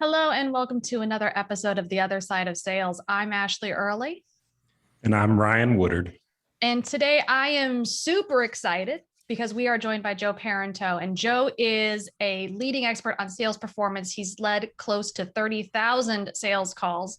Hello and welcome to another episode of The Other Side of Sales. I'm Ashleigh Early. And I'm Ryan Woodard. And today I am super excited because we are joined by Joe Paranteau. And Joe is a leading expert on sales performance. He's led close to 30,000 sales calls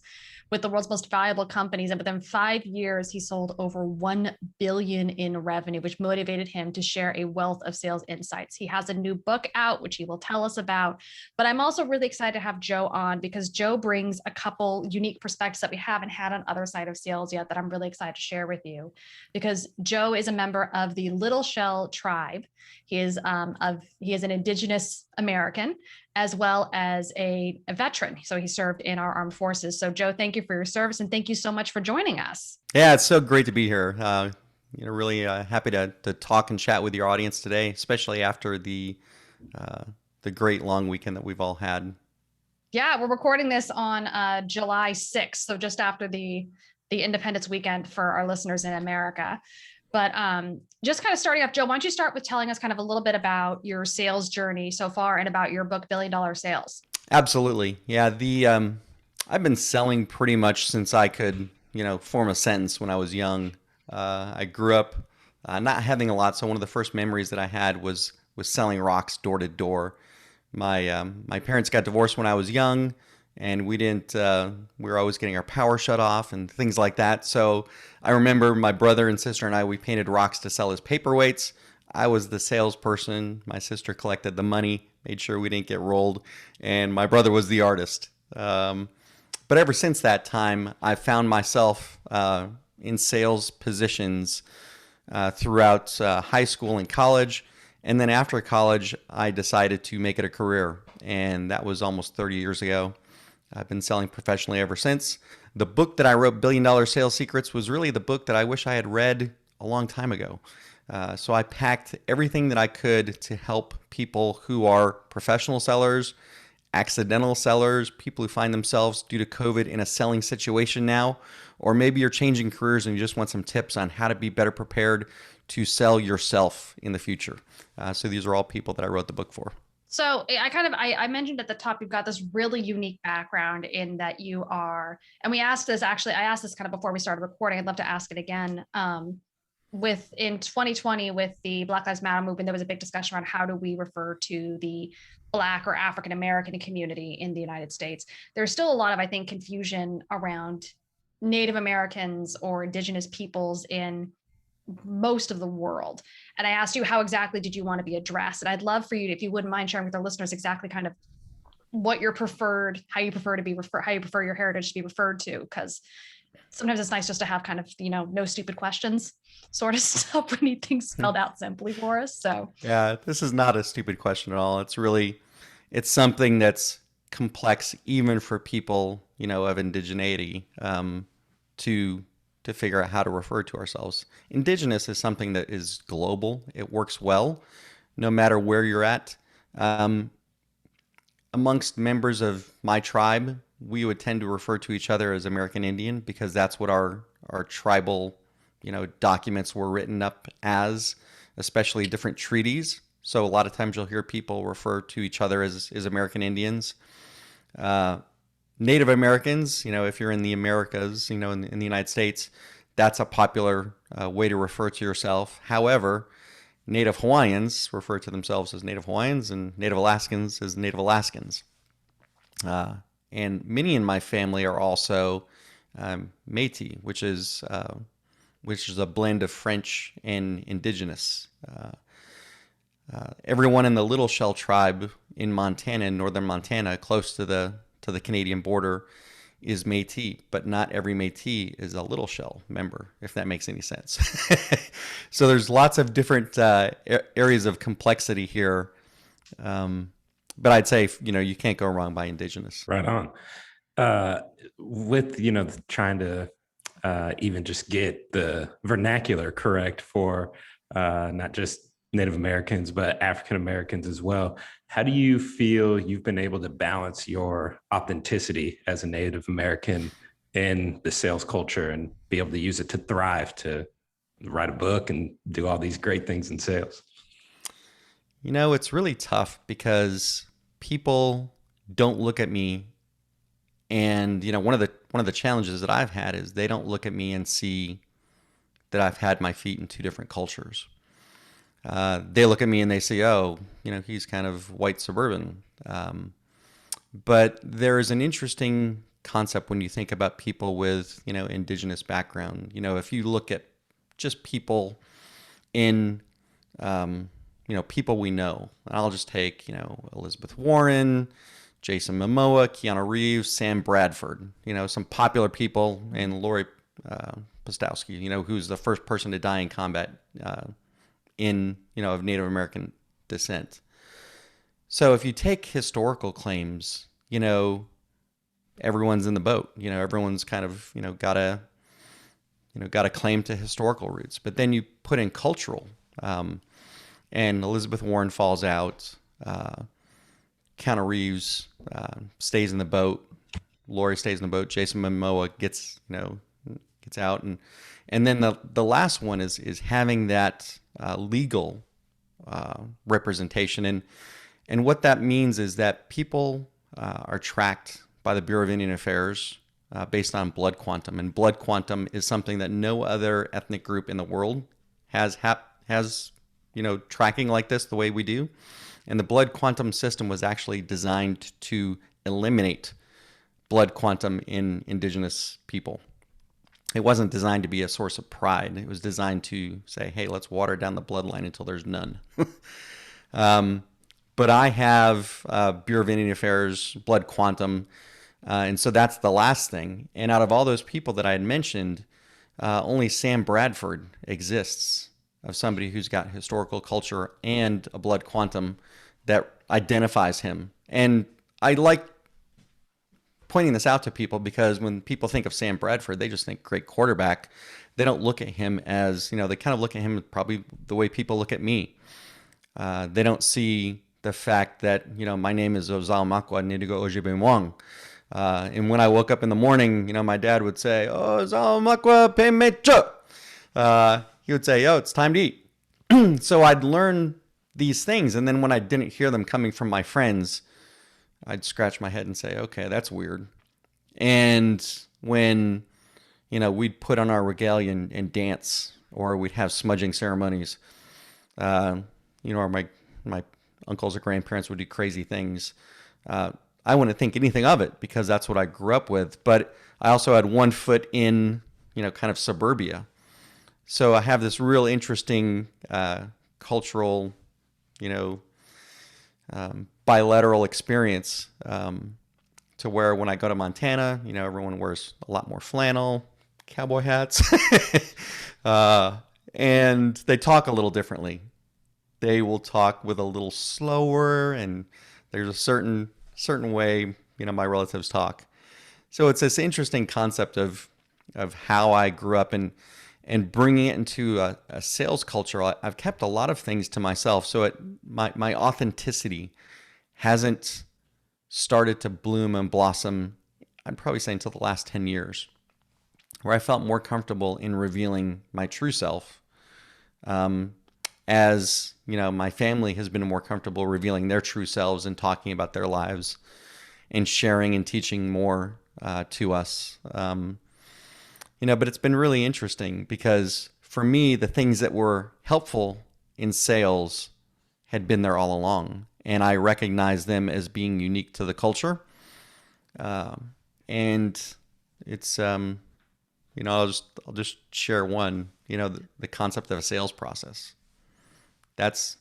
with the world's most valuable companies. And within 5 years, he sold over 1 billion in revenue, which motivated him to share a wealth of sales insights. He has a new book out, which he will tell us about. But I'm also really excited to have Joe on because Joe brings a couple unique perspectives that we haven't had on Other Side of Sales yet that I'm really excited to share with you. Because Joe is a member of the Little Shell tribe. He is an Indigenous American, as well as a veteran. So he served in our armed forces. So Joe, thank you for your service and thank you so much for joining us. Yeah, it's so great to be here. Really happy to talk and chat with your audience today, especially after the great long weekend that we've all had. Yeah, we're recording this on July 6th, so just after the Independence weekend for our listeners in America. But just kind of starting off, Joe, why don't you start with telling us kind of a little bit about your sales journey so far and about your book, $1 Billion Sales. Absolutely. Yeah, I've been selling pretty much since I could, form a sentence when I was young. I grew up not having a lot, so one of the first memories that I had was selling rocks door to door. My parents got divorced when I was young, and we were always getting our power shut off and things like that. So I remember my brother and sister and we painted rocks to sell as paperweights. I was the salesperson. My sister collected the money, made sure we didn't get rolled, and my brother was the artist. But ever since that time, I found myself in sales positions throughout high school and college. And then after college, I decided to make it a career. And that was almost 30 years ago. I've been selling professionally ever since. The book that I wrote, $1 Billion Sales Secrets, was really the book that I wish I had read a long time ago. So I packed everything that I could to help people who are professional sellers, accidental sellers, people who find themselves due to COVID in a selling situation now, or maybe you're changing careers and you just want some tips on how to be better prepared to sell yourself in the future. So these are all people that I wrote the book for. So I mentioned at the top, you've got this really unique background in that you are, and I asked this kind of before we started recording. I'd love to ask it again. In 2020 with the Black Lives Matter movement, there was a big discussion around how do we refer to the Black or African American community in the United States. There's still a lot of, I think, confusion around Native Americans or Indigenous peoples in most of the world. And I asked you, how exactly did you want to be addressed? And I'd love for you, if you wouldn't mind sharing with our listeners exactly kind of what your preferred, how you prefer your heritage to be referred to. Because sometimes it's nice just to have kind of, no stupid questions sort of stuff. We need things spelled out simply for us. So yeah, this is not a stupid question at all. It's something that's complex even for people, of indigeneity, to figure out how to refer to ourselves. Indigenous is something that is global. It works well, no matter where you're at. Amongst members of my tribe, we would tend to refer to each other as American Indian because that's what our tribal, documents were written up as, especially different treaties. So a lot of times you'll hear people refer to each other as American Indians. Native Americans, if you're in the Americas, in the United States, that's a popular way to refer to yourself. However, Native Hawaiians refer to themselves as Native Hawaiians and Native Alaskans as Native Alaskans. And many in my family are also Métis, which is a blend of French and Indigenous. Everyone in the Little Shell tribe in Montana, in northern Montana, close to the Canadian border, is Métis, but not every Métis is a Little Shell member, if that makes any sense. So there's lots of different areas of complexity here. But I'd say, you can't go wrong by Indigenous. Right on. With, trying to even just get the vernacular correct for not just Native Americans, but African Americans as well. How do you feel you've been able to balance your authenticity as a Native American in the sales culture and be able to use it to thrive, to write a book and do all these great things in sales? It's really tough because people don't look at me And one of the challenges that I've had is they don't look at me and see that I've had my feet in two different cultures. They look at me and they say, oh, he's kind of white suburban. But there is an interesting concept when you think about people with, indigenous background. If you look at just people in, people we know, I'll just take, Elizabeth Warren, Jason Momoa, Keanu Reeves, Sam Bradford, some popular people, and Lori Postowski, who's the first person to die in combat of Native American descent. So if you take historical claims, everyone's in the boat. Everyone's kind of, got a claim to historical roots. But then you put in cultural, and Elizabeth Warren falls out. Keanu Reeves stays in the boat. Lori stays in the boat. Jason Momoa gets out, and then the last one is having that legal representation, and what that means is that people are tracked by the Bureau of Indian Affairs based on blood quantum, and blood quantum is something that no other ethnic group in the world has tracking like this the way we do. And the blood quantum system was actually designed to eliminate blood quantum in Indigenous people. It wasn't designed to be a source of pride. It was designed to say, hey, let's water down the bloodline until there's none. But I have Bureau of Indian Affairs, blood quantum, and so that's the last thing. And out of all those people that I had mentioned, only Sam Bradford exists of somebody who's got historical culture and a blood quantum that identifies him. And I like pointing this out to people because when people think of Sam Bradford, they just think great quarterback. They don't look at him as, they kind of look at him probably the way people look at me. They don't see the fact that, my name is Ozal Makwa Nidigo Ojibemwang. And when I woke up in the morning, my dad would say, Ozal Makwa Pemecho. He would say, it's time to eat. So I'd learn these things. And then when I didn't hear them coming from my friends, I'd scratch my head and say, okay, that's weird. And when, we'd put on our regalia and dance, or we'd have smudging ceremonies, or my uncles or grandparents would do crazy things. I wouldn't think anything of it because that's what I grew up with. But I also had one foot in, kind of suburbia. So I have this real interesting cultural, bilateral experience to where when I go to Montana, everyone wears a lot more flannel, cowboy hats, and they talk a little differently. They will talk with a little slower, and there's a certain way, my relatives talk. So it's this interesting concept of how I grew up and bringing it into a sales culture. I've kept a lot of things to myself. So my authenticity hasn't started to bloom and blossom, I'd probably say until the last 10 years, where I felt more comfortable in revealing my true self. As, my family has been more comfortable revealing their true selves and talking about their lives and sharing and teaching more to us. But it's been really interesting because for me, the things that were helpful in sales had been there all along. And I recognize them as being unique to the culture. And it's, I'll just share one, the concept of a sales process. That's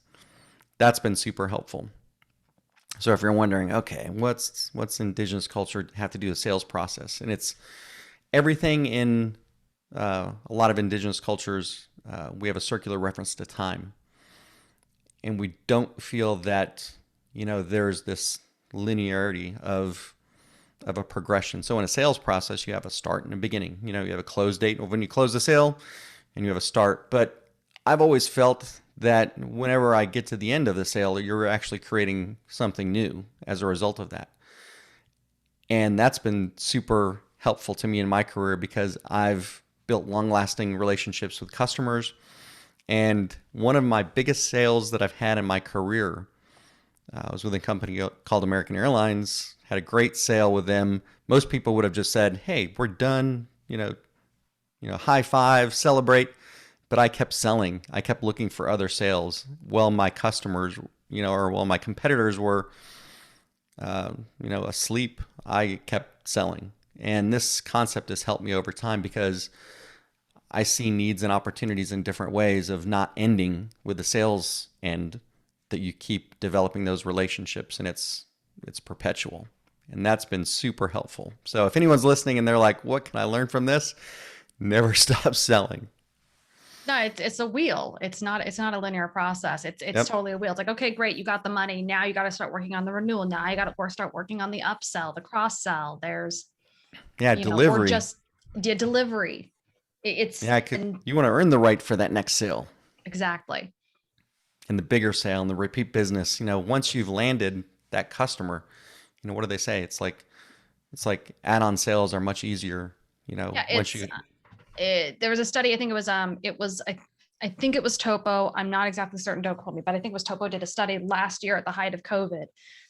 been super helpful. So if you're wondering, okay, what's Indigenous culture have to do with sales process? And it's everything in a lot of Indigenous cultures. We have a circular reference to time, and we don't feel that there's this linearity of a progression. So in a sales process, you have a start and a beginning. You have a close date when you close the sale, and you have a start. But I've always felt that whenever I get to the end of the sale, you're actually creating something new as a result of that. And that's been super helpful to me in my career because I've built long-lasting relationships with customers. And one of my biggest sales that I've had in my career I was with a company called American Airlines, had a great sale with them. Most people would have just said, hey, we're done, high five, celebrate. But I kept selling. I kept looking for other sales. While my customers, or while my competitors were, asleep, I kept selling. And this concept has helped me over time because I see needs and opportunities in different ways of not ending with the sales end, that you keep developing those relationships, and it's perpetual. And that's been super helpful. So if anyone's listening and they're like, what can I learn from this? Never stop selling. No, it's a wheel. It's not a linear process. It's Yep. totally a wheel. It's like, okay, great. You got the money. Now you got to start working on the renewal. Now you got to start working on the upsell, the cross sell. There's, Delivery. or just delivery. You want to earn the right for that next sale. Exactly. And the bigger sale and the repeat business, once you've landed that customer, what do they say? It's like add-on sales are much easier, once you. There was a study. I think I think it was Topo. I'm not exactly certain. Don't quote me, but I think it was Topo did a study last year at the height of COVID,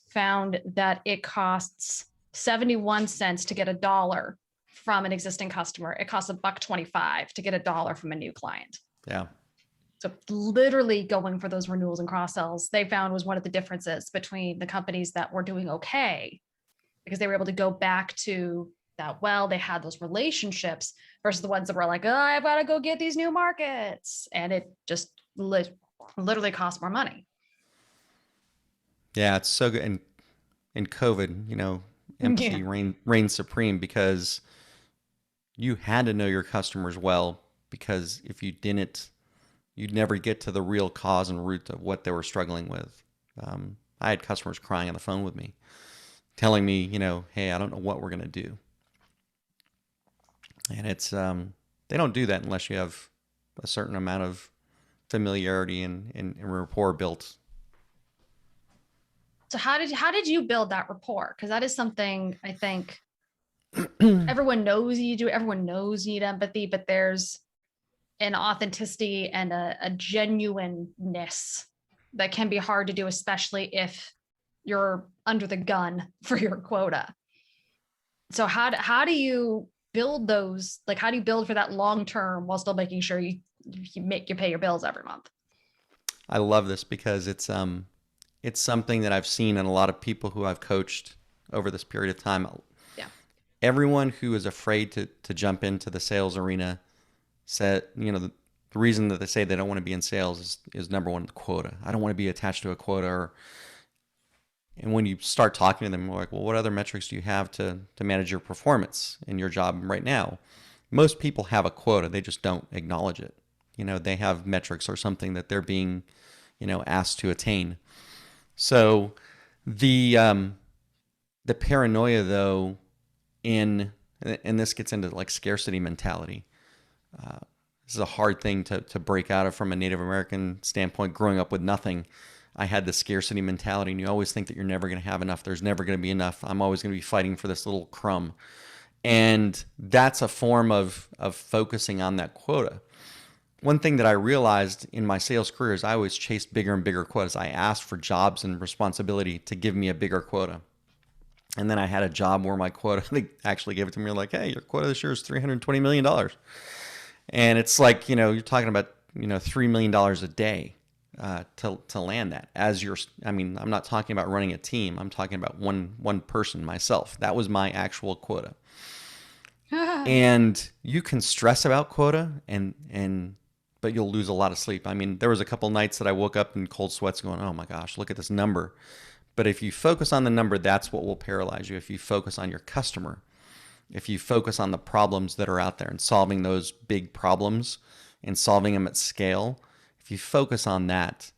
found that it costs 71 cents to get $1 from an existing customer. It costs $1.25 to get $1 from a new client. Yeah. So literally going for those renewals and cross sells, they found was one of the differences between the companies that were doing okay, because they were able to go back to that. Well, they had those relationships versus the ones that were like, oh, I've got to go get these new markets. And it just literally costs more money. Yeah, it's so good. And in COVID, empathy reigned supreme, because you had to know your customers well, because if you didn't, you'd never get to the real cause and root of what they were struggling with. I had customers crying on the phone with me, telling me, hey, I don't know what we're going to do. And it's, they don't do that unless you have a certain amount of familiarity and rapport built. So how did you build that rapport? Because that is something I think everyone knows you do. Everyone knows you need empathy, but there's an authenticity and a genuineness that can be hard to do, especially if you're under the gun for your quota. So how do you build those? Like, how do you build for that long term while still making sure you pay your bills every month? I love this because it's something that I've seen in a lot of people who I've coached over this period of time. Yeah. Everyone who is afraid to jump into the sales arena said, the reason that they say they don't want to be in sales is number one, the quota. I don't want to be attached to a quota. And when you start talking to them, like, well, what other metrics do you have to manage your performance in your job right now? Most people have a quota. They just don't acknowledge it. They have metrics or something that they're being, asked to attain. So the paranoia, though, and this gets into like scarcity mentality. This is a hard thing to break out of from a Native American standpoint. Growing up with nothing, I had the scarcity mentality, and you always think that you're never going to have enough. There's never going to be enough. I'm always going to be fighting for this little crumb. And that's a form of focusing on that quota. One thing that I realized in my sales career is I always chased bigger and bigger quotas. I asked for jobs and responsibility to give me a bigger quota. And then I had a job where my quota, they actually gave it to me, like, hey, your quota this year is $320 million. And it's like, you're talking about, $3 million a day to land that. I'm not talking about running a team. I'm talking about one person, myself. That was my actual quota. And you can stress about quota but you'll lose a lot of sleep. There was a couple nights that I woke up in cold sweats going, oh my gosh, look at this number. But if you focus on the number, that's what will paralyze you. If you focus on your customer, if you focus on the problems that are out there and solving those big problems and solving them at scale, if you focus on that,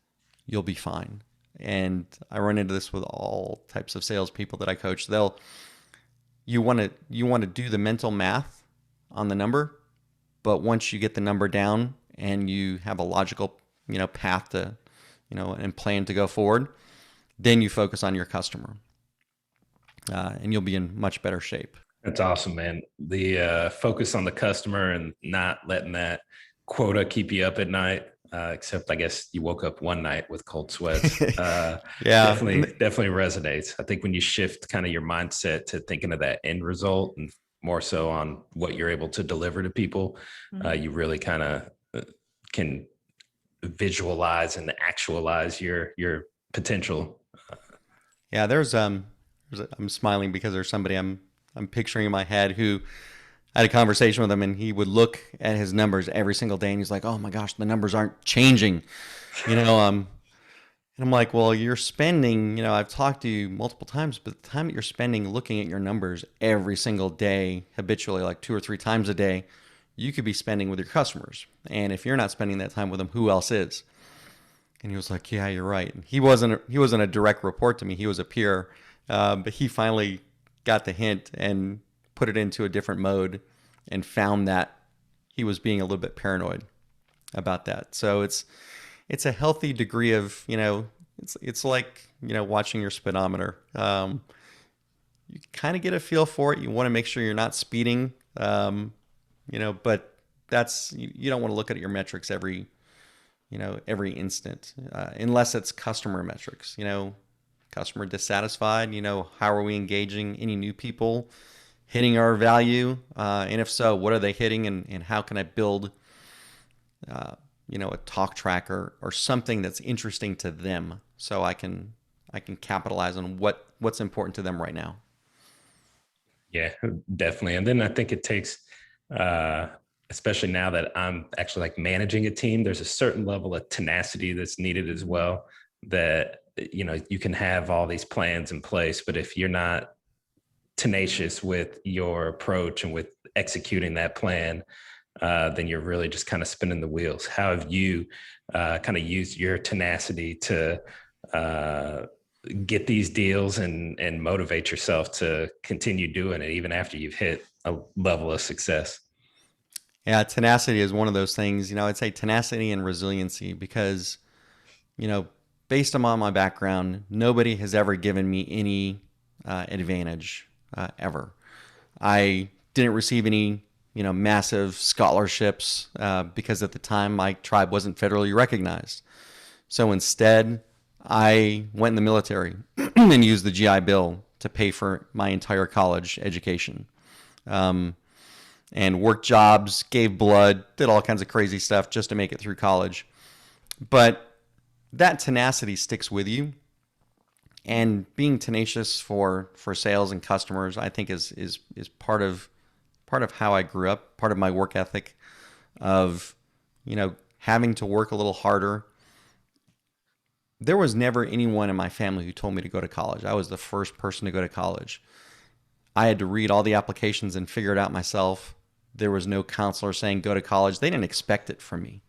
you'll be fine. And I run into this with all types of salespeople that I coach. You want to do the mental math on the number, but once you get the number down and you have a logical, path to, and plan to go forward, then you focus on your customer, and you'll be in much better shape. That's awesome, man. The focus on the customer and not letting that quota keep you up at night. except I guess you woke up one night with cold sweats. Yeah. Definitely resonates. I think when you shift kind of your mindset to thinking of that end result and more so on what you're able to deliver to people, you really kind of can visualize and actualize your potential. Yeah, I'm smiling because there's somebody I'm picturing in my head who I had a conversation with him, and he would look at his numbers every single day and he's like, "Oh my gosh, the numbers aren't changing." And I'm like, "Well, you're spending, I've talked to you multiple times, but the time that you're spending looking at your numbers every single day, habitually, like 2 or 3 times a day, you could be spending with your customers. And if you're not spending that time with them, who else is?" And he was like, "Yeah, you're right." And he wasn't a direct report to me. He was a peer, but he finally got the hint and put it into a different mode and found that he was being a little bit paranoid about that. So it's a healthy degree of, it's like, watching your speedometer. You kind of get a feel for it. You want to make sure you're not speeding, but you don't want to look at your metrics every instant, unless it's customer metrics, customer dissatisfied, how are we engaging any new people, hitting our value? And if so, what are they hitting, and how can I build, a talk track or something that's interesting to them so I can capitalize on what's important to them right now. Yeah, definitely. And then I think it takes, especially now that I'm actually like managing a team, there's a certain level of tenacity that's needed as well, that, you can have all these plans in place, but if you're not tenacious with your approach and with executing that plan, then you're really just kind of spinning the wheels. How have you kind of used your tenacity to get these deals and motivate yourself to continue doing it even after you've hit a level of success? Yeah, tenacity is one of those things. I'd say tenacity and resiliency because, based on my background, nobody has ever given me any advantage ever. I didn't receive any, massive scholarships because at the time my tribe wasn't federally recognized. So instead, I went in the military and used the GI Bill to pay for my entire college education. And worked jobs, gave blood, did all kinds of crazy stuff just to make it through college. But that tenacity sticks with you. And being tenacious for sales and customers, I think is part of how I grew up, part of my work ethic of, having to work a little harder. There was never anyone in my family who told me to go to college. I was the first person to go to college. I had to read all the applications and figure it out myself. There was no counselor saying go to college. They didn't expect it from me.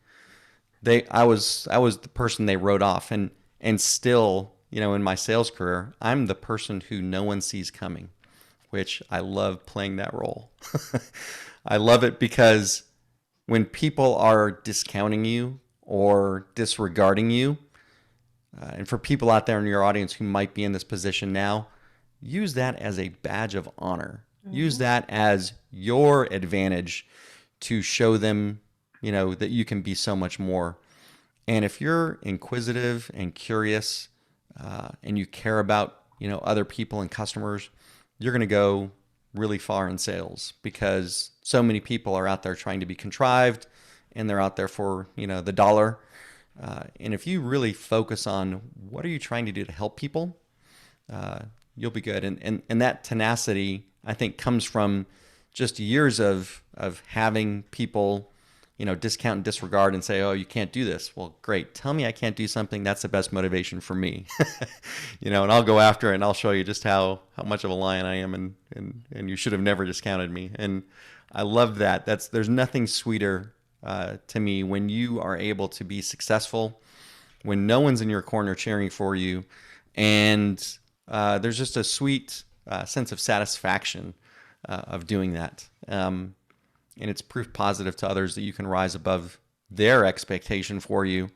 I was the person they wrote off, and still, in my sales career, I'm the person who no one sees coming, which I love playing that role. I love it because when people are discounting you or disregarding you, and for people out there in your audience who might be in this position now, use that as a badge of honor. Mm-hmm. Use that as your advantage to show them, that you can be so much more. And if you're inquisitive and curious, and you care about, other people and customers, you're going to go really far in sales because so many people are out there trying to be contrived, and they're out there for, the dollar. And if you really focus on what are you trying to do to help people, you'll be good. And that tenacity, I think, comes from just years of having people, discount and disregard and say, "Oh, you can't do this." Well, great. Tell me I can't do something. That's the best motivation for me. And I'll go after it, and I'll show you just how much of a lion I am, and you should have never discounted me. And I love that. There's nothing sweeter to me when you are able to be successful, when no one's in your corner cheering for you, and there's just a sweet sense of satisfaction of doing that. And it's proof positive to others that you can rise above their expectation for you.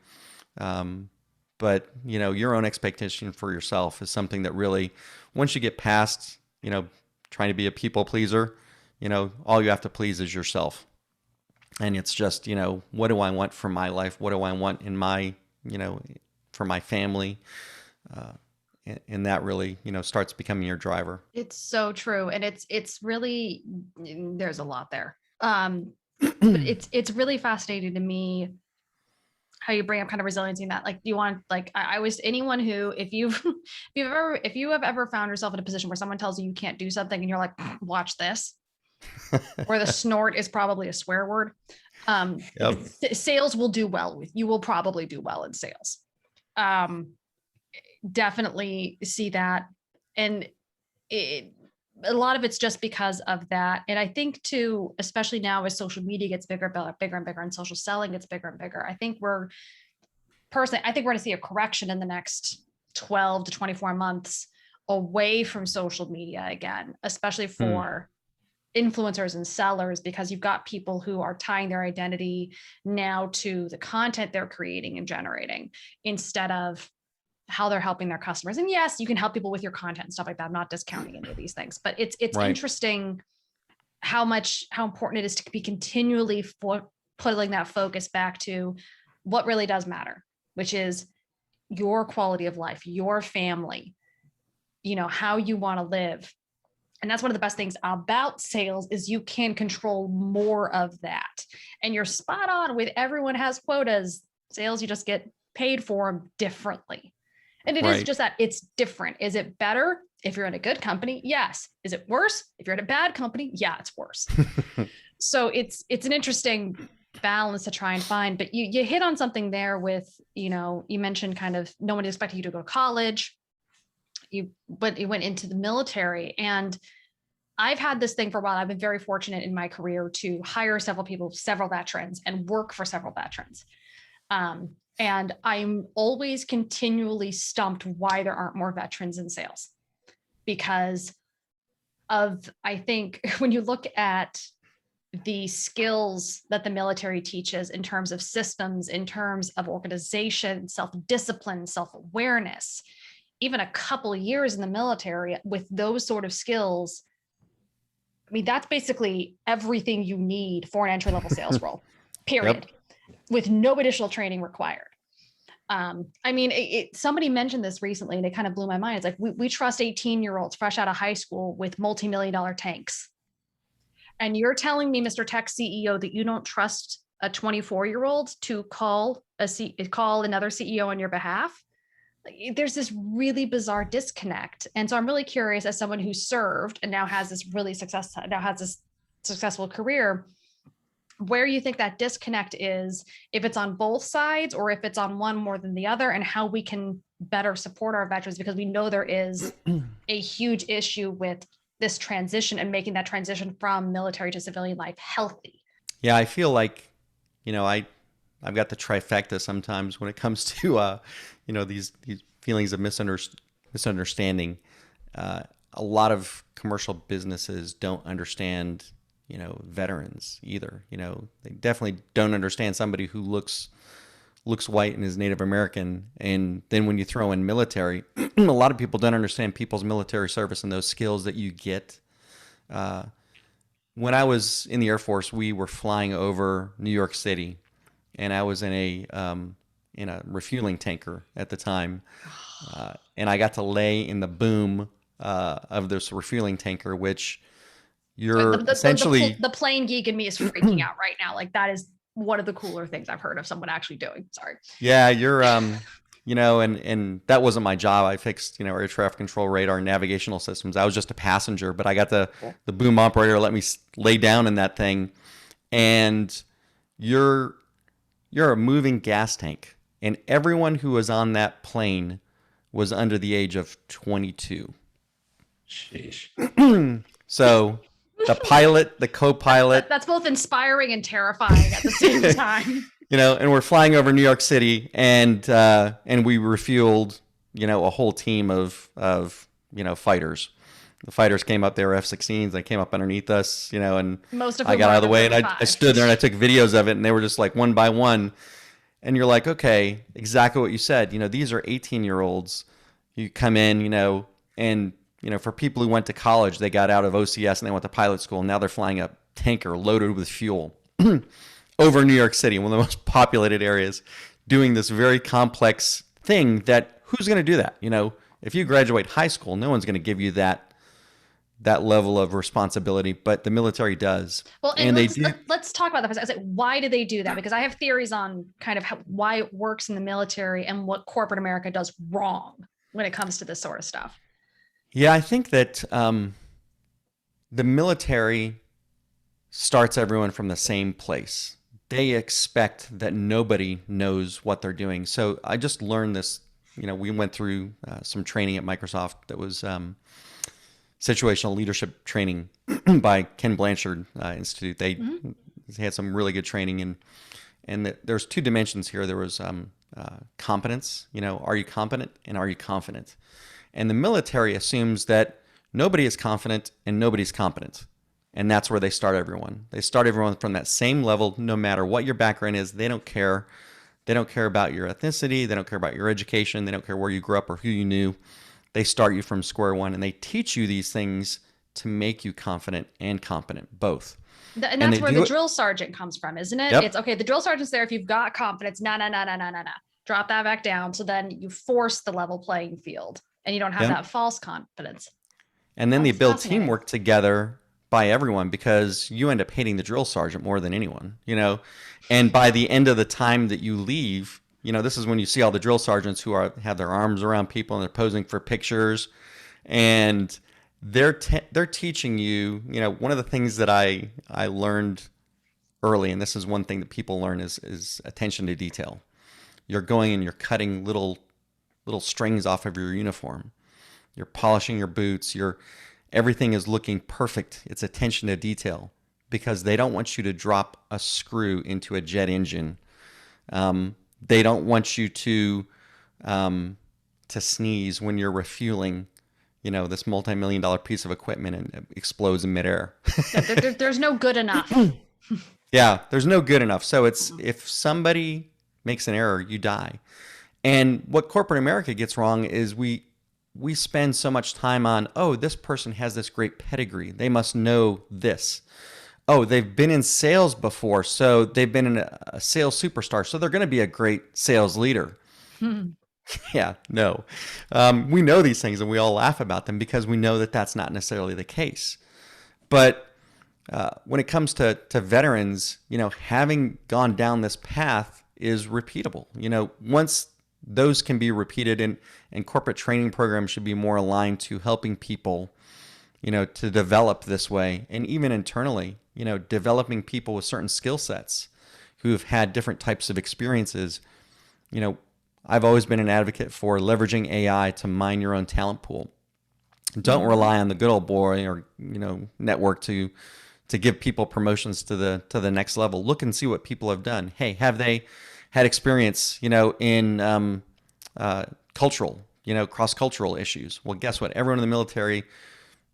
But, your own expectation for yourself is something that really, once you get past, trying to be a people pleaser, all you have to please is yourself. And it's just, what do I want for my life? What do I want in my, for my family? And that really, starts becoming your driver. It's so true. And it's really, there's a lot there. But it's really fascinating to me how you bring up kind of resiliency in that. Like, you want, like, I was anyone who, if you have ever found yourself in a position where someone tells you you can't do something and you're like, watch this, or the snort is probably a swear word. Yep. Sales will do well with you. Will probably do well in sales. Definitely see that. And a lot of it's just because of that. And I think too, especially now as social media gets bigger and bigger and social selling gets bigger and bigger, I think we're going to see a correction in the next 12 to 24 months away from social media again, especially for influencers and sellers, because you've got people who are tying their identity now to the content they're creating and generating instead of how they're helping their customers. And yes, you can help people with your content and stuff like that. I'm not discounting any of these things, but it's Right. interesting how important it is to be continually putting that focus back to what really does matter, which is your quality of life, your family, how you want to live. And that's one of the best things about sales is you can control more of that. And you're spot on with everyone has quotas. Sales, you just get paid for them differently. And it is just that it's different. Is it better if you're in a good company? Yes. Is it worse if you're in a bad company? Yeah, it's worse. So it's an interesting balance to try and find. But you hit on something there with, you mentioned kind of no one expected you to go to college. But you went into the military. And I've had this thing for a while. I've been very fortunate in my career to hire several veterans, and work for several veterans. And I'm always continually stumped why there aren't more veterans in sales, because I think when you look at the skills that the military teaches in terms of systems, in terms of organization, self-discipline, self-awareness, even a couple of years in the military with those sort of skills, I mean, that's basically everything you need for an entry-level sales role, period, with no additional training required. I mean, somebody mentioned this recently and it kind of blew my mind. It's like, we trust 18-year-olds fresh out of high school with multi-million-dollar tanks. And you're telling me, Mr. Tech CEO, that you don't trust a 24-year-old to call another CEO on your behalf? There's this really bizarre disconnect. And so I'm really curious, as someone who served and now has this successful career, where you think that disconnect is, if it's on both sides or if it's on one more than the other, and how we can better support our veterans, because we know there is a huge issue with this transition and making that transition from military to civilian life healthy. Yeah, I feel like, I've got the trifecta sometimes when it comes to, these feelings of misunderstanding. A lot of commercial businesses don't understand, veterans either. They definitely don't understand somebody who looks white and is Native American. And then when you throw in military, a lot of people don't understand people's military service and those skills that you get. When I was in the Air Force, we were flying over New York City, and I was in a refueling tanker at the time. And I got to lay in the boom of this refueling tanker, which you're essentially... The plane geek in me is freaking out right now. Like, that is one of the cooler things I've heard of someone actually doing. Sorry. Yeah, you're, and that wasn't my job. I fixed, air traffic control, radar, and navigational systems. I was just a passenger, but I got the boom operator let me lay down in that thing. And you're a moving gas tank. And everyone who was on that plane was under the age of 22. Sheesh. So the pilot, the co-pilot. That's both inspiring and terrifying at the same time. And we're flying over New York City, and we refueled, a whole team of fighters. The fighters came up, they were F-16s. They came up underneath us, and most of I got out of the way, and I stood there and I took videos of it, and they were just like one by one. And you're like, okay, exactly what you said. These are 18-year-olds. You come in, and for people who went to college, they got out of OCS and they went to pilot school. And now they're flying a tanker loaded with fuel. over New York City, one of the most populated areas, doing this very complex thing that who's going to do that? If you graduate high school, no one's going to give you that level of responsibility, but the military does. Well, and let's talk about that. I was like, why do they do that? Because I have theories on kind of why it works in the military and what corporate America does wrong when it comes to this sort of stuff. Yeah, I think that the military starts everyone from the same place. They expect that nobody knows what they're doing. So I just learned this. We went through some training at Microsoft that was situational leadership training by Ken Blanchard Institute. They had some really good training, and there's two dimensions here. There was competence. Are you competent and are you confident? And the military assumes that nobody is confident and nobody's competent. And that's where they start everyone. They start everyone from that same level, no matter what your background is. They don't care. They don't care about your ethnicity. They don't care about your education. They don't care where you grew up or who you knew. They start you from square one, and they teach you these things to make you confident and competent, both. And that's where the drill sergeant comes from, isn't it? Yep. It's okay. The drill sergeant's there if you've got confidence. No. Drop that back down. So then you force the level playing field, and you don't have that false confidence. And then they build teamwork together by everyone, because you end up hating the drill sergeant more than anyone, And by the end of the time that you leave, this is when you see all the drill sergeants who have their arms around people and they're posing for pictures, and they're teaching you. One of the things that I learned early, and this is one thing that people learn, is attention to detail. You're going and you're cutting little strings off of your uniform. You're polishing your boots. Everything is looking perfect. It's attention to detail, because they don't want you to drop a screw into a jet engine. They don't want you to sneeze when you're refueling, this multi-million-dollar piece of equipment, and it explodes in midair. There's no good enough. Yeah, there's no good enough. So if somebody makes an error, you die. And what corporate America gets wrong is we spend so much time on, this person has this great pedigree. They must know this. They've been in sales before, so they've been a sales superstar, so they're going to be a great sales leader. Yeah, no. We know these things, and we all laugh about them because we know that that's not necessarily the case. But when it comes to veterans, having gone down this path is repeatable. Once those can be repeated, and corporate training programs should be more aligned to helping people, to develop this way, and even internally, developing people with certain skill sets who have had different types of experiences. I've always been an advocate for leveraging AI to mine your own talent pool. Don't rely on the good old boy or network to give people promotions to the next level. Look and see what people have done. Hey, have they had experience, in cultural, cross-cultural issues? Well, guess what? Everyone in the military,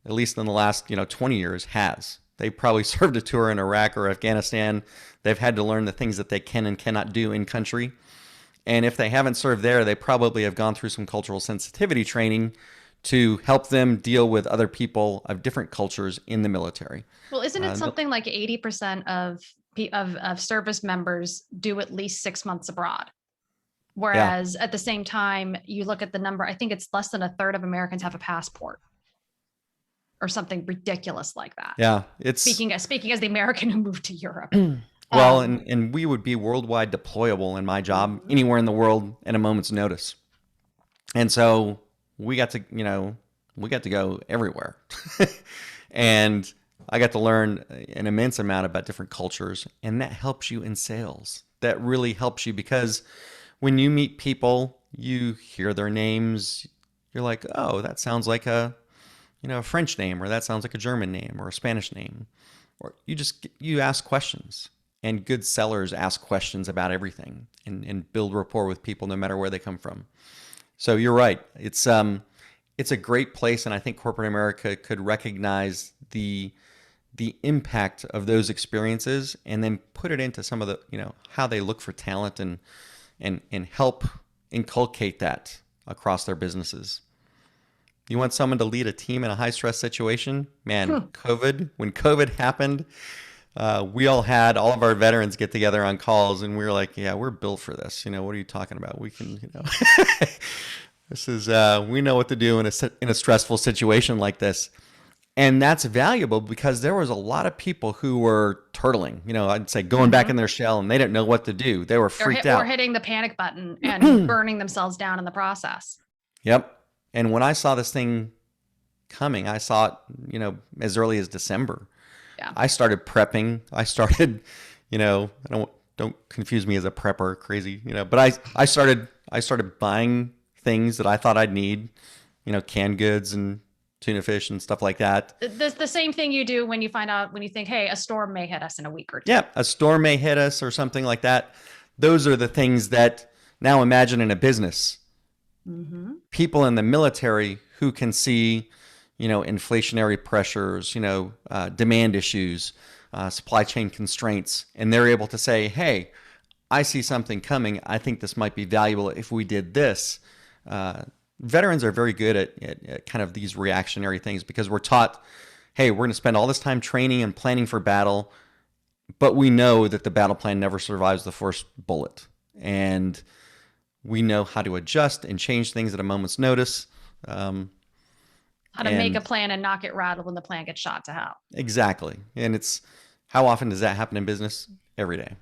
at least in the last 20 years, has. They probably served a tour in Iraq or Afghanistan. They've had to learn the things that they can and cannot do in country. And if they haven't served there, they probably have gone through some cultural sensitivity training to help them deal with other people of different cultures in the military. Well, isn't it something like 80% of service members do at least 6 months abroad? Whereas at the same time, you look at the number, I think it's less than a third of Americans have a passport, or something ridiculous like that. Yeah, it's speaking as the American who moved to Europe. Well, and we would be worldwide deployable in my job anywhere in the world at a moment's notice. And so we got to go everywhere. And I got to learn an immense amount about different cultures, and that helps you in sales. That really helps you, because when you meet people, you hear their names, you're like, oh, that sounds like a French name, or that sounds like a German name, or a Spanish name. Or you ask questions. And good sellers ask questions about everything and build rapport with people no matter where they come from. So you're right. It's a great place, and I think corporate America could recognize the impact of those experiences, and then put it into some of the how they look for talent, and help inculcate that across their businesses. You want someone to lead a team in a high stress situation? Man, when COVID happened, we all had all of our veterans get together on calls, and we were like, yeah, we're built for this. You know, what are you talking about? We can, this is, we know what to do in a stressful situation like this. And that's valuable because there was a lot of people who were turtling, I'd say going back in their shell, and they didn't know what to do. They were freaked out. Or hitting the panic button and burning themselves down in the process. Yep. And when I saw this thing coming, I saw it, as early as December. Yeah. I started prepping. I started, don't confuse me as a prepper, crazy, but I started buying things that I thought I'd need, canned goods and tuna fish and stuff like that. The same thing you do when you think, hey, a storm may hit us in a week or two. Yeah, a storm may hit us or something like that. Those are the things that now imagine in a business. Mm-hmm. People in the military who can see, inflationary pressures, demand issues, supply chain constraints, and they're able to say, hey, I see something coming. I think this might be valuable if we did this. Veterans are very good at kind of these reactionary things because we're taught, hey, we're going to spend all this time training and planning for battle, but we know that the battle plan never survives the first bullet. And we know how to adjust and change things at a moment's notice. How to make a plan and not get rattled when the plan gets shot to hell. Exactly. And how often does that happen in business? Every day.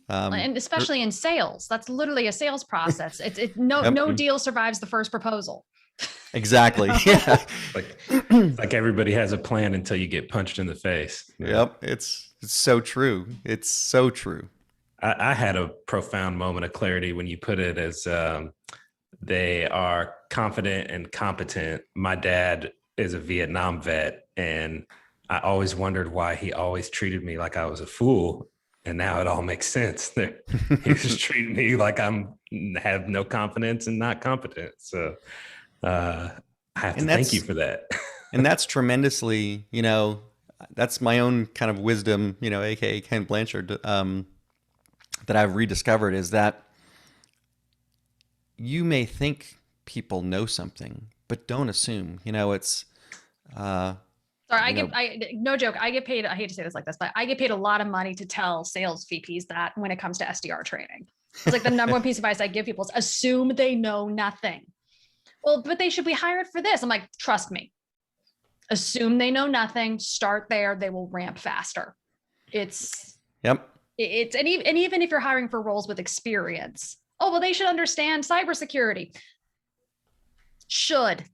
And especially in sales, that's literally a sales process. No deal survives the first proposal. Exactly. Yeah. like everybody has a plan until you get punched in the face. Yep. It's so true. It's so true. I had a profound moment of clarity when you put it as they are confident and competent. My dad is a Vietnam vet, and I always wondered why he always treated me like I was a fool. And now it all makes sense. He's just treating me like have no confidence and not competent. So I have to thank you for that. And that's tremendously, that's my own kind of wisdom, AKA Ken Blanchard, that I've rediscovered is that you may think people know something, but don't assume, it's, Sorry, no joke. I get paid. I hate to say this like this, but I get paid a lot of money to tell sales VPs that when it comes to SDR training, it's like the number one piece of advice I give people is assume they know nothing. Well, but they should be hired for this. I'm like, trust me, assume they know nothing, start there. They will ramp faster. And even if you're hiring for roles with experience, oh, well, they should understand cybersecurity. Should.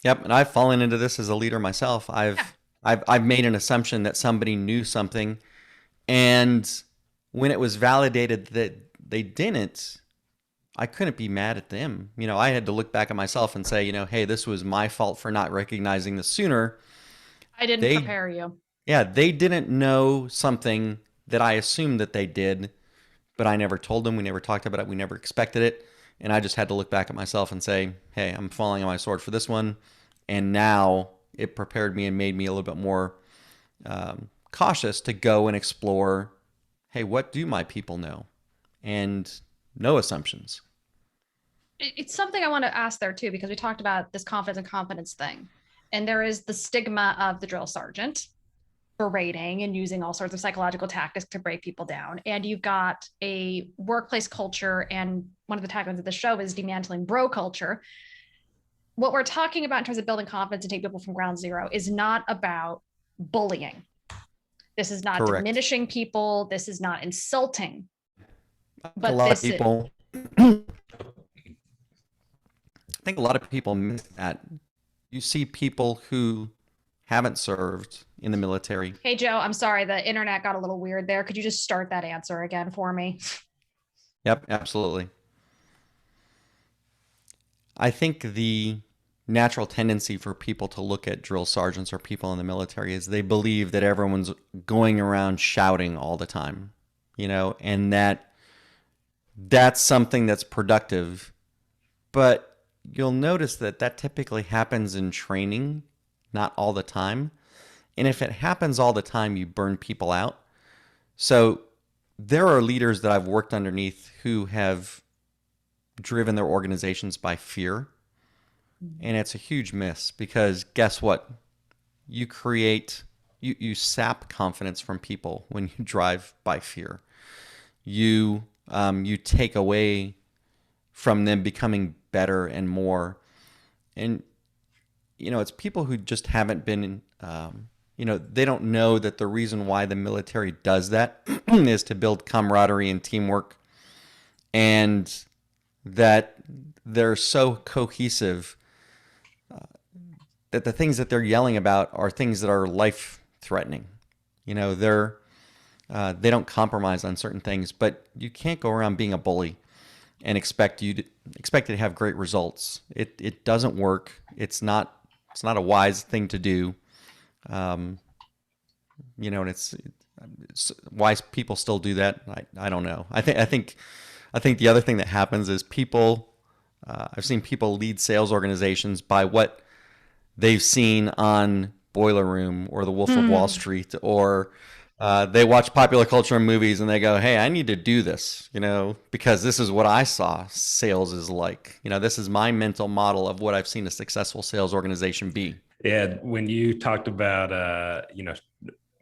Yep, and I've fallen into this as a leader myself. I've made an assumption that somebody knew something, and when it was validated that they didn't, I couldn't be mad at them. I had to look back at myself and say, hey, this was my fault for not recognizing this sooner. I didn't prepare you. Yeah, they didn't know something that I assumed that they did, but I never told them. We never talked about it. We never expected it. And I just had to look back at myself and say, hey, I'm falling on my sword for this one. And now it prepared me and made me a little bit more cautious to go and explore, hey, what do my people know? And no assumptions. It's something I want to ask there too, because we talked about this confidence and competence thing. And there is the stigma of the drill sergeant berating and using all sorts of psychological tactics to break people down. And you've got a workplace culture, and one of the taglines of the show is dismantling bro culture. What we're talking about in terms of building confidence and take people from ground zero is not about bullying. This is not Correct. Diminishing people. This is not insulting. But a lot of people, I think a lot of people miss that. You see people who haven't served in the military. Hey, Joe, I'm sorry. The internet got a little weird there. Could you just start that answer again for me? Yep, absolutely. I think the natural tendency for people to look at drill sergeants or people in the military is they believe that everyone's going around shouting all the time, and that's something that's productive. But you'll notice that typically happens in training, not all the time. And if it happens all the time, you burn people out. So there are leaders that I've worked underneath who have driven their organizations by fear. And it's a huge miss because guess what? You create you sap confidence from people when you drive by fear. You take away from them becoming better and more. And, it's people who just haven't been, they don't know that the reason why the military does that is to build camaraderie and teamwork, and that they're so cohesive that the things that they're yelling about are things that are life threatening. They don't compromise on certain things, but you can't go around being a bully and expect it to have great results. It doesn't work. It's not a wise thing to do. And it's why people still do that. I don't know. I think the other thing that happens is people. I've seen people lead sales organizations by what they've seen on Boiler Room or The Wolf of Wall Street, or they watch popular culture and movies and they go, hey, I need to do this, because this is what I saw sales is like. This is my mental model of what I've seen a successful sales organization be. Yeah. When you talked about,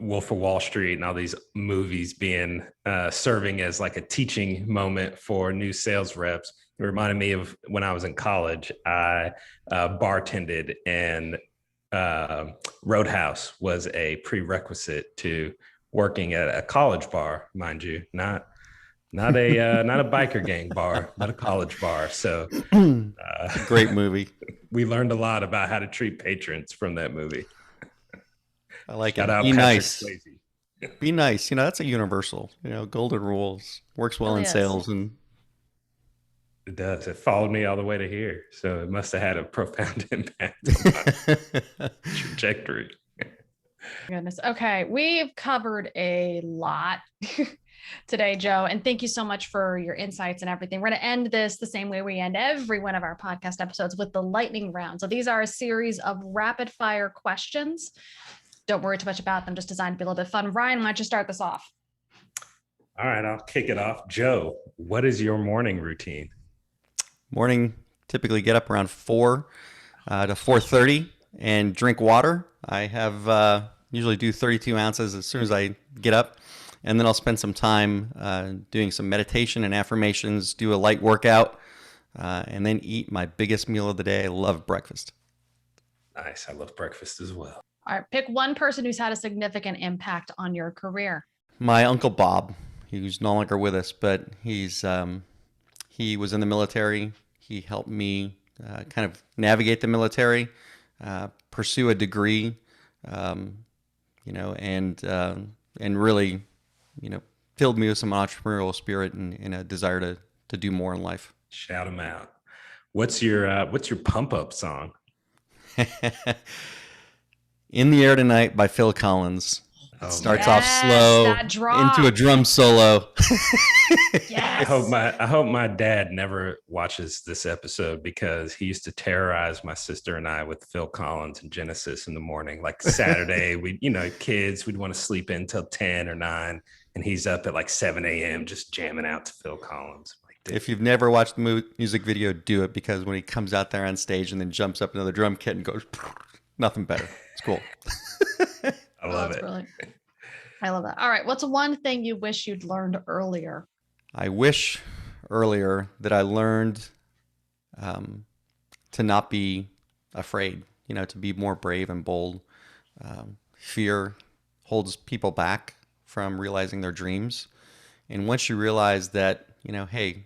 Wolf of Wall Street and all these movies being serving as like a teaching moment for new sales reps, it reminded me of when I was in college. I bartended, and Roadhouse was a prerequisite to working at a college bar, mind you, not a biker gang bar, but a college bar. So great movie. We learned a lot about how to treat patrons from that movie. I like Shout it. out Be Patrick nice. Swayze. Be nice. That's a universal. Golden rules works well in sales, and it does. It followed me all the way to here, so it must have had a profound impact on my trajectory. Goodness. Okay, we've covered a lot today, Joe, and thank you so much for your insights and everything. We're going to end this the same way we end every one of our podcast episodes, with the lightning round. So these are a series of rapid fire questions. Don't worry too much about them, just designed to be a little bit fun. Ryan, why don't you start this off? All right, I'll kick it off. Joe, what is your morning routine? Morning, typically get up around 4 to 4:30 and drink water. I have usually do 32 ounces as soon as I get up, and then I'll spend some time doing some meditation and affirmations, do a light workout, and then eat my biggest meal of the day. I love breakfast. Nice. I love breakfast as well. All right, pick one person who's had a significant impact on your career. My Uncle Bob, who's no longer with us, but he was in the military. He helped me kind of navigate the military, pursue a degree, and really, filled me with some entrepreneurial spirit and a desire to do more in life. Shout him out. What's your pump up song? In the Air Tonight by Phil Collins. It starts off slow into a drum solo. Yes. I hope my dad never watches this episode, because he used to terrorize my sister and I with Phil Collins and Genesis in the morning. Like Saturday, kids, we'd want to sleep in till 10 or 9, and he's up at like 7 a.m. just jamming out to Phil Collins. If you've never watched the music video, do it, because when he comes out there on stage and then jumps up into the drum kit and goes, nothing better. It's cool. I love it. Brilliant. I love that. All right. What's one thing you wish you'd learned earlier? I wish earlier that I learned to not be afraid, to be more brave and bold. Fear holds people back from realizing their dreams. And once you realize that, hey,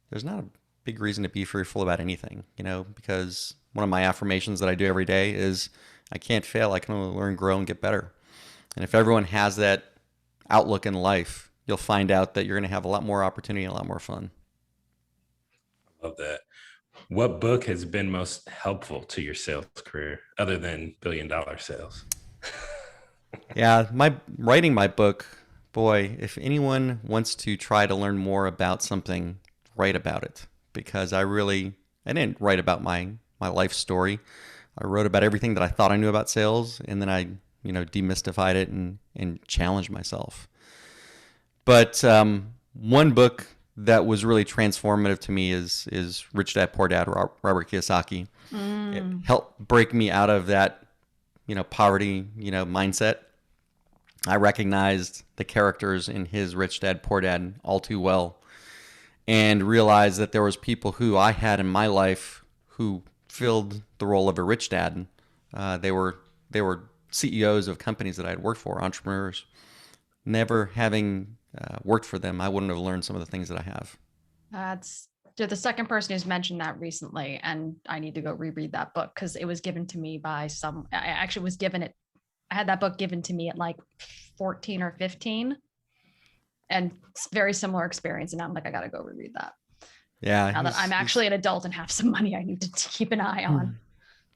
there's not a big reason to be fearful about anything, because one of my affirmations that I do every day is I can't fail. I can only learn, grow, and get better. And if everyone has that outlook in life, you'll find out that you're going to have a lot more opportunity and a lot more fun. I love that. What book has been most helpful to your sales career, other than $1 billion sales? Yeah, writing my book, boy, if anyone wants to try to learn more about something, write about it. Because I didn't write about my life story. I wrote about everything that I thought I knew about sales, and then I demystified it and challenged myself. But one book that was really transformative to me is Rich Dad Poor Dad, Robert Kiyosaki. It helped break me out of that, poverty, mindset, I recognized the characters in his Rich Dad, Poor Dad all too well, and realized that there was people who I had in my life who filled the role of a rich dad. They were CEOs of companies that I had worked for, entrepreneurs. Never having worked for them, I wouldn't have learned some of the things that I have. You're the second person who's mentioned that recently, and I need to go reread that book because it was given to me by I actually was given it. I had that book given to me at like 14 or 15, and it's very similar experience. And now I'm like, I got to go reread that. Yeah. Now that I'm actually an adult and have some money I need to keep an eye on.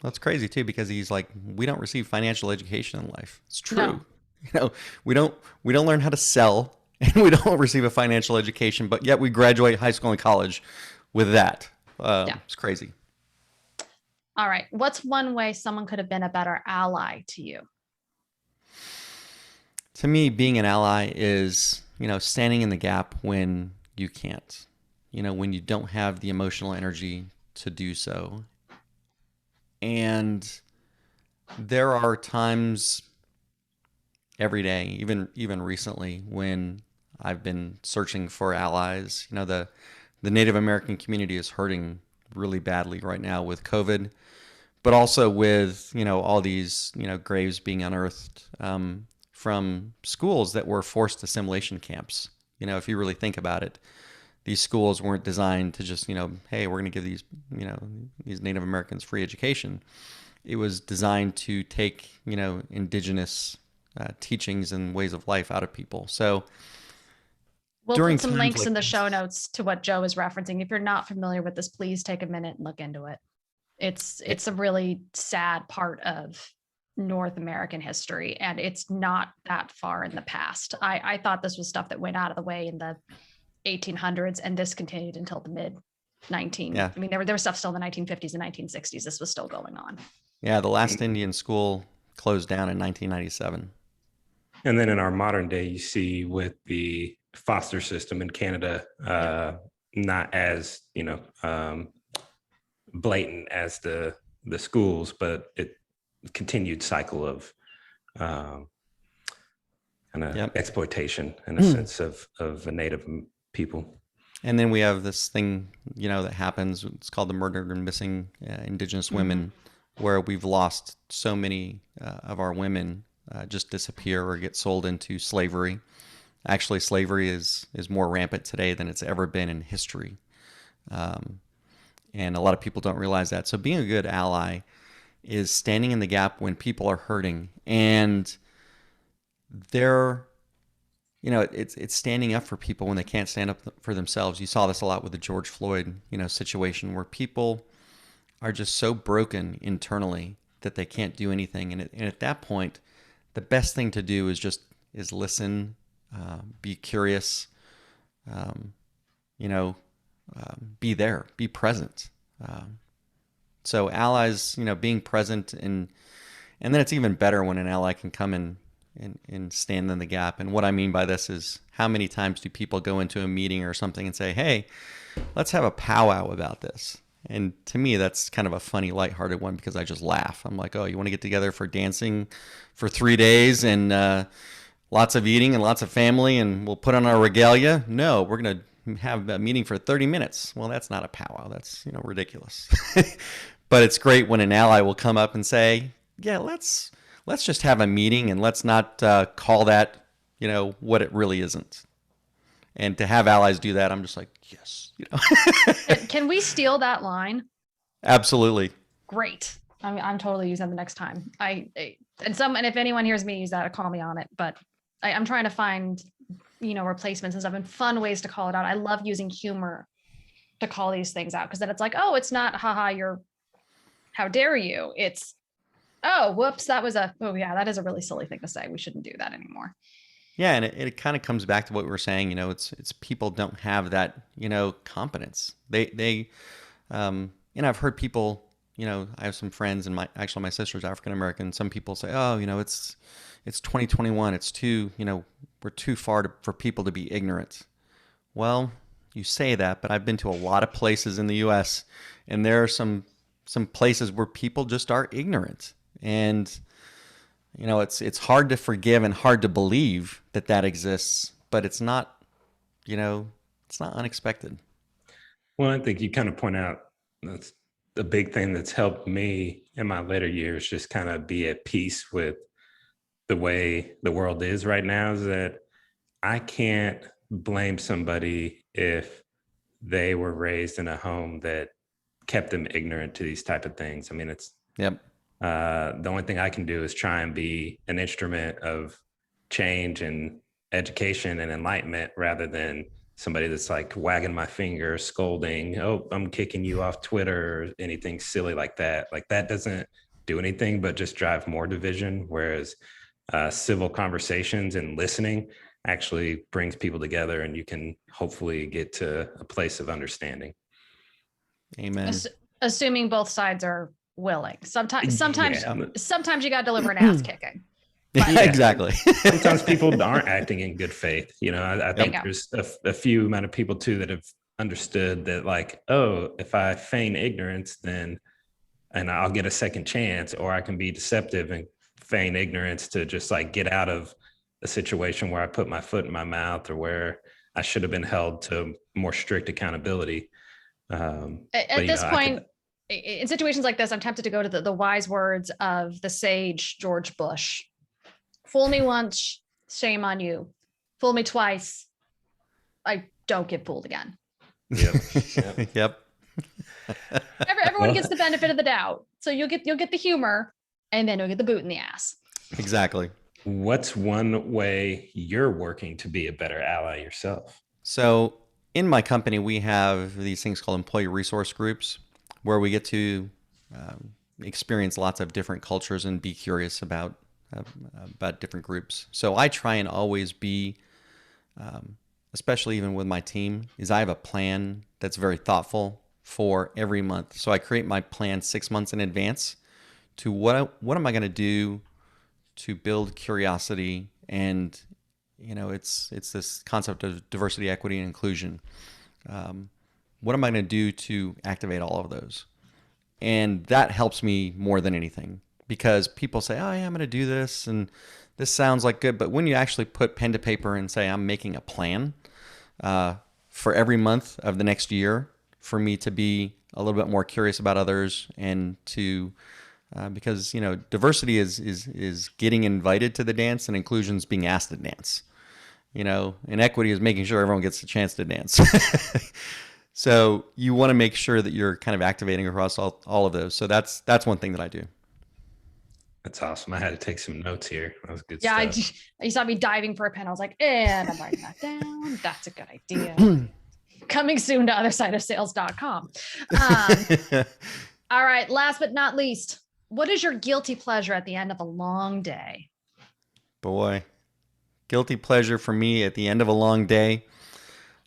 That's crazy too, because he's like, we don't receive financial education in life. It's true. No. You know, we don't learn how to sell, and we don't receive a financial education, but yet we graduate high school and college with that. It's crazy. All right. What's one way someone could have been a better ally to you? To me, being an ally is, standing in the gap when you can't, when you don't have the emotional energy to do so. And there are times every day, even recently, when I've been searching for allies. The Native American community is hurting really badly right now with COVID, but also with, all these, graves being unearthed from schools that were forced assimilation camps. If you really think about it, these schools weren't designed to just, hey, we're going to give these, these Native Americans free education. It was designed to take, indigenous teachings and ways of life out of people. So we'll put some links in the show notes to what Joe is referencing. If you're not familiar with this, please take a minute and look into it. It's a really sad part of North American history, and it's not that far in the past. I thought this was stuff that went out of the way in the 1800s, and this continued until the mid 19. Yeah. I mean, there was stuff still in the 1950s and 1960s. This was still going on. Yeah, the last Indian school closed down in 1997. And then in our modern day, you see with the foster system in Canada, not as blatant as the schools, but it continued cycle of kind of exploitation in a sense of a Native people. And then we have this thing, that happens. It's called the murdered and missing Indigenous women, where we've lost so many of our women just disappear or get sold into slavery. Actually, slavery is more rampant today than it's ever been in history. And a lot of people don't realize that. So being a good ally is standing in the gap when people are hurting, and they're, it's standing up for people when they can't stand up for themselves. You saw this a lot with the George Floyd, situation, where people are just so broken internally that they can't do anything. And at that point, the best thing to do is listen, be curious, be there, be present. So allies, being present, and then it's even better when an ally can come in and stand in the gap. And what I mean by this is, how many times do people go into a meeting or something and say, hey, let's have a powwow about this? And to me, that's kind of a funny, lighthearted one, because I just laugh. I'm like, oh, you want to get together for dancing for 3 days and lots of eating and lots of family, and we'll put on our regalia? No, we're going to have a meeting for 30 minutes. Well, that's not a powwow. That's, ridiculous. But it's great when an ally will come up and say, yeah, let's just have a meeting, and let's not call that, what it really isn't. And to have allies do that, I'm just like, yes. Can we steal that line? Absolutely. Great. I'm totally using that the next time. And if anyone hears me use that, call me on it. But I'm trying to find, replacements and stuff and fun ways to call it out. I love using humor to call these things out, because then it's like, oh, it's not, haha, how dare you? It's, oh, whoops, that is a really silly thing to say. We shouldn't do that anymore. Yeah, and it kind of comes back to what we were saying. It's people don't have that, competence. They I've heard people, I have some friends, and my sister's African American. Some people say, oh, it's 2021. It's too, we're too far for people to be ignorant. Well, you say that, but I've been to a lot of places in the U.S., and there are some places where people just are ignorant. And it's hard to forgive and hard to believe that that exists, but it's not, it's not unexpected. Well, I think you kind of point out that's the big thing that's helped me in my later years, just kind of be at peace with the way the world is right now, is that I can't blame somebody if they were raised in a home that kept them ignorant to these type of things. I mean, it's Yep. the only thing I can do is try and be an instrument of change and education and enlightenment, rather than somebody that's like wagging my finger, scolding, oh, I'm kicking you off Twitter, or anything silly like that. Like, that doesn't do anything but just drive more division. Whereas civil conversations and listening actually brings people together, and you can hopefully get to a place of understanding. Amen. Assuming both sides are willing. Sometimes you got to deliver an ass kicking. Yeah, exactly. Sometimes people aren't acting in good faith. I think there's a few amount of people too that have understood that, like, oh, if I feign ignorance, then, and I'll get a second chance, or I can be deceptive and feign ignorance to just like get out of a situation where I put my foot in my mouth, or where I should have been held to more strict accountability. At this point, in situations like this, I'm tempted to go to the wise words of the sage George Bush. Fool me once, shame on you. Fool me twice, I don't get fooled again. Yep. Yep. Everyone gets the benefit of the doubt. So you'll get the humor, and then you'll get the boot in the ass. Exactly. What's one way you're working to be a better ally yourself? So in my company, we have these things called employee resource groups, where we get to experience lots of different cultures and be curious about different groups. So I try and always be, especially even with my team, is I have a plan that's very thoughtful for every month. So I create my plan 6 months in advance to what am I going to do to build curiosity. And it's this concept of diversity, equity, and inclusion. What am I going to do to activate all of those? And that helps me more than anything, because people say, oh yeah, I'm going to do this, and this sounds like good. But when you actually put pen to paper and say, I'm making a plan for every month of the next year, for me to be a little bit more curious about others, and to because diversity is getting invited to the dance, and inclusion is being asked to dance. And equity is making sure everyone gets a chance to dance. So you want to make sure that you're kind of activating across all of those. So that's one thing that I do. That's awesome. I had to take some notes here. That was good stuff. Yeah, you saw me diving for a pen. I was like, and I'm writing that down. That's a good idea. Coming soon to othersideofsales.com. All right. Last but not least, what is your guilty pleasure at the end of a long day? Boy, guilty pleasure for me at the end of a long day.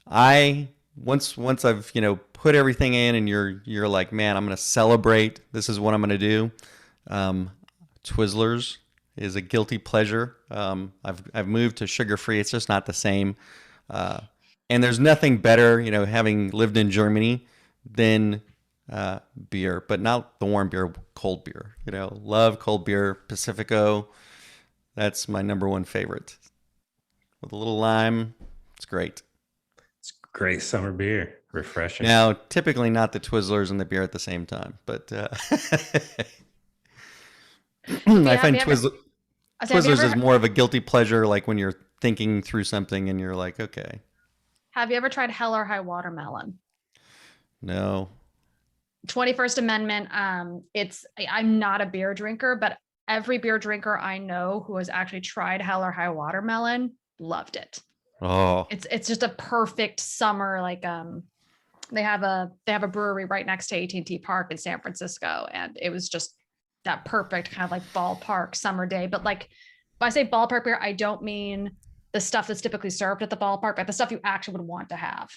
Once I've put everything in, and you're like, man, I'm going to celebrate. This is what I'm going to do. Twizzlers is a guilty pleasure. I've moved to sugar-free. It's just not the same. And there's nothing better, having lived in Germany, than beer, but not the warm beer, cold beer. Love cold beer. Pacifico, that's my number one favorite. With a little lime, it's great. It's great summer beer. Refreshing. Now, typically not the Twizzlers and the beer at the same time, but I find Twizzlers is more of a guilty pleasure, like when you're thinking through something and you're like, okay. Have you ever tried Hell or High Watermelon? No. 21st Amendment. I'm not a beer drinker, but every beer drinker I know who has actually tried Hell or High Watermelon loved it. Oh, it's just a perfect summer. Like they have a brewery right next to AT&T Park in San Francisco, and it was just that perfect kind of like ballpark summer day. But like, when I say ballpark beer, I don't mean the stuff that's typically served at the ballpark, but the stuff you actually would want to have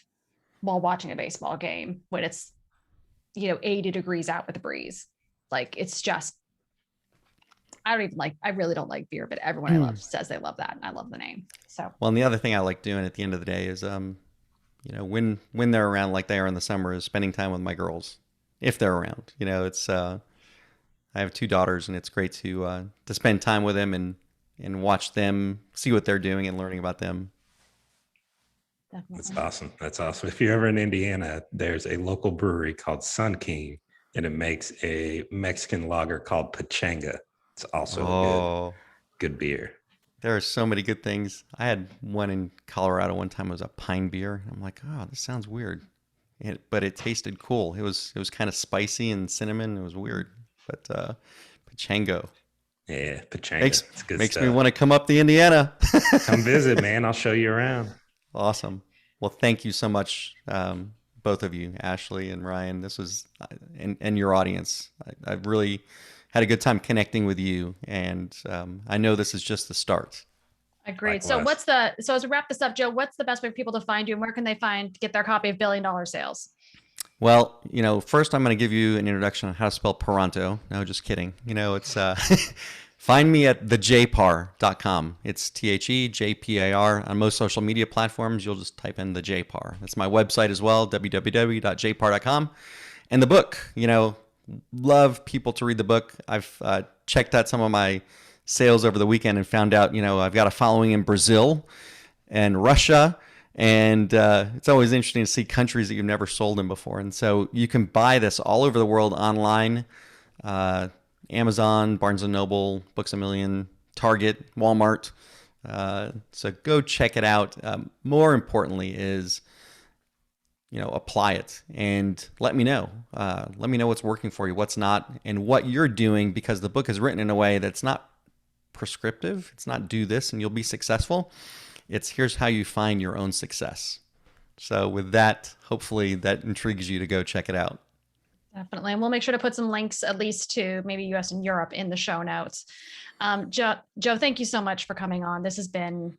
while watching a baseball game when it's 80 degrees out with a breeze. Like, it's just, I really don't like beer, but everyone I love says they love that, and I love the name. So, well, and the other thing I like doing at the end of the day is, when they're around, like they are in the summer, is spending time with my girls, if they're around. It's I have 2 daughters, and it's great to spend time with them and watch them, see what they're doing and learning about them. Definitely. That's awesome. That's awesome. If you're ever in Indiana, there's a local brewery called Sun King, and it makes a Mexican lager called Pachanga. It's also a good beer. There are so many good things. I had one in Colorado one time. It was a pine beer. I'm like, oh, this sounds weird, but it tasted cool. It was kind of spicy and cinnamon. It was weird, but Pachango. Yeah, Pachanga. It's good makes stuff. me want to come up to Indiana. Come visit, man. I'll show you around. Awesome. Well, thank you so much, both of you, Ashleigh and Ryan. This was, and your audience. I've really had a good time connecting with you, and I know this is just the start. Agreed. Likewise. So as we wrap this up, Joe, what's the best way for people to find you, and where can they get their copy of $1 Billion Sales? Well, first I'm going to give you an introduction on how to spell Paranteau. No, just kidding. It's find me at thejpar.com. It's THEJPAR. On most social media platforms, you'll just type in the JPAR. That's my website as well, www.jpar.com. And the book, love people to read the book. I've checked out some of my sales over the weekend and found out, I've got a following in Brazil and Russia. And it's always interesting to see countries that you've never sold in before. And so you can buy this all over the world online. Amazon, Barnes & Noble, Books A Million, Target, Walmart. So go check it out. More importantly is, apply it and let me know. Let me know what's working for you, what's not, and what you're doing, because the book is written in a way that's not prescriptive. It's not do this and you'll be successful. It's here's how you find your own success. So with that, hopefully that intrigues you to go check it out. Definitely. And we'll make sure to put some links at least to maybe US and Europe in the show notes. Joe, thank you so much for coming on. This has been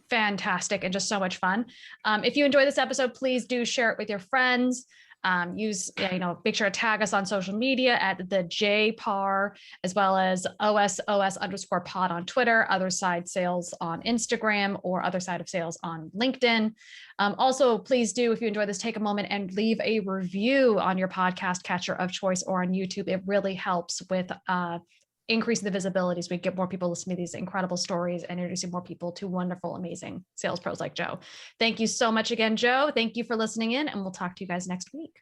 fantastic and just so much fun. If you enjoy this episode, please do share it with your friends. Make sure to tag us on social media at the JPAR, as well as OSOS_pod on Twitter, Other Side Sales on Instagram, or Other Side of Sales on LinkedIn. Also, please do, if you enjoy this, take a moment and leave a review on your podcast catcher of choice or on YouTube. It really helps with increasing the visibility so we get more people listening to these incredible stories and introducing more people to wonderful, amazing sales pros like Joe. Thank you so much again, Joe. Thank you for listening in, and we'll talk to you guys next week.